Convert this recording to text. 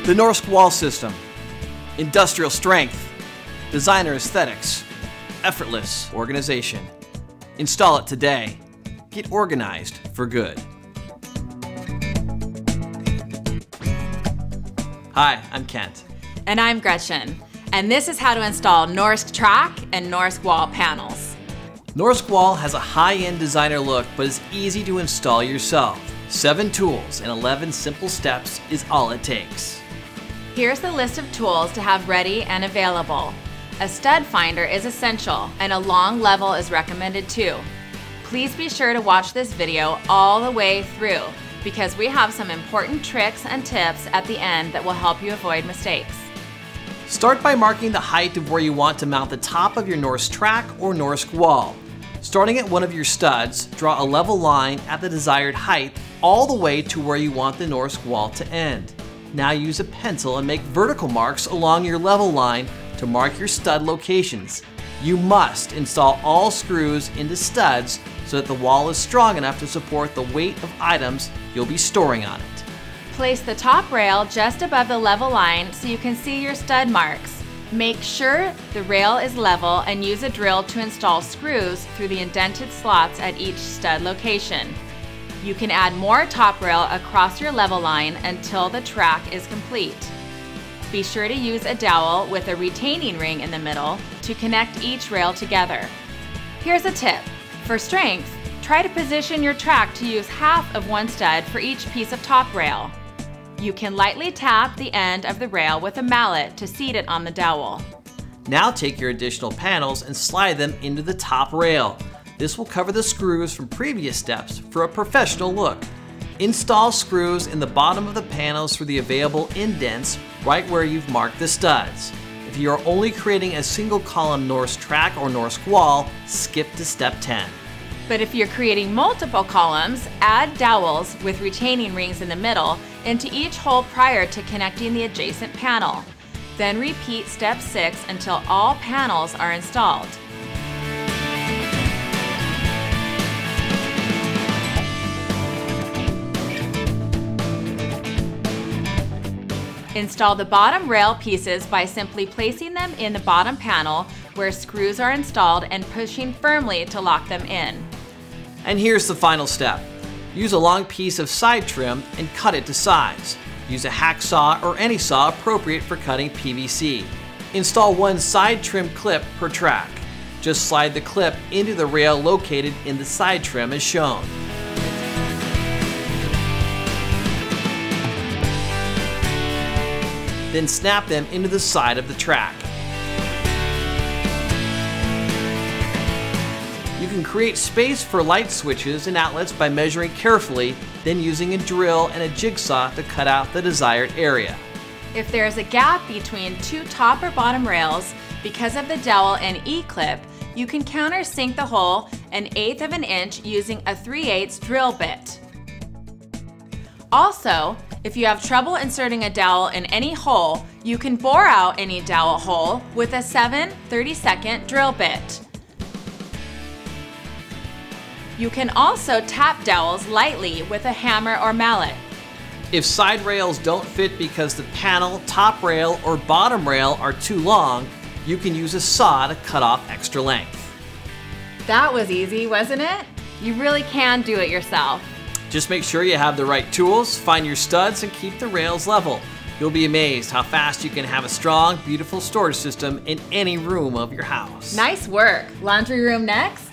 The NorskWall System. Industrial strength, designer aesthetics, effortless organization. Install it today. Get organized for good. Hi, I'm Kent. And I'm Gretchen. And this is how to install NorskTrack and NorskWall panels. NorskWall has a high-end designer look, but is easy to install yourself. 7 tools and 11 simple steps is all it takes. Here's the list of tools to have ready and available. A stud finder is essential, and a long level is recommended too. Please be sure to watch this video all the way through, because we have some important tricks and tips at the end that will help you avoid mistakes. Start by marking the height of where you want to mount the top of your NorskTrack or NorskWall. Starting at one of your studs, draw a level line at the desired height all the way to where you want the NorskWall to end. Now use a pencil and make vertical marks along your level line to mark your stud locations. You must install all screws into studs so that the wall is strong enough to support the weight of items you'll be storing on it. Place the top rail just above the level line so you can see your stud marks. Make sure the rail is level and use a drill to install screws through the indented slots at each stud location. You can add more top rail across your level line until the track is complete. Be sure to use a dowel with a retaining ring in the middle to connect each rail together. Here's a tip. For strength, try to position your track to use half of one stud for each piece of top rail. You can lightly tap the end of the rail with a mallet to seat it on the dowel. Now take your additional panels and slide them into the top rail. This will cover the screws from previous steps for a professional look. Install screws in the bottom of the panels through the available indents right where you've marked the studs. If you are only creating a single column NorskTrack or NorskWall, skip to step 10. But if you're creating multiple columns, add dowels with retaining rings in the middle into each hole prior to connecting the adjacent panel. Then repeat step 6 until all panels are installed. Install the bottom rail pieces by simply placing them in the bottom panel where screws are installed and pushing firmly to lock them in. And here's the final step. Use a long piece of side trim and cut it to size. Use a hacksaw or any saw appropriate for cutting PVC. Install one side trim clip per track. Just slide the clip into the rail located in the side trim as shown. Then snap them into the side of the track. You can create space for light switches and outlets by measuring carefully, then using a drill and a jigsaw to cut out the desired area. If there is a gap between 2 top or bottom rails because of the dowel and E-clip, you can countersink the hole 1/8 of an inch using a 3/8 drill bit. Also, if you have trouble inserting a dowel in any hole, you can bore out any dowel hole with a 7/32 drill bit. You can also tap dowels lightly with a hammer or mallet. If side rails don't fit because the panel, top rail, or bottom rail are too long, you can use a saw to cut off extra length. That was easy, wasn't it? You really can do it yourself. Just make sure you have the right tools, find your studs, and keep the rails level. You'll be amazed how fast you can have a strong, beautiful storage system in any room of your house. Nice work. Laundry room next?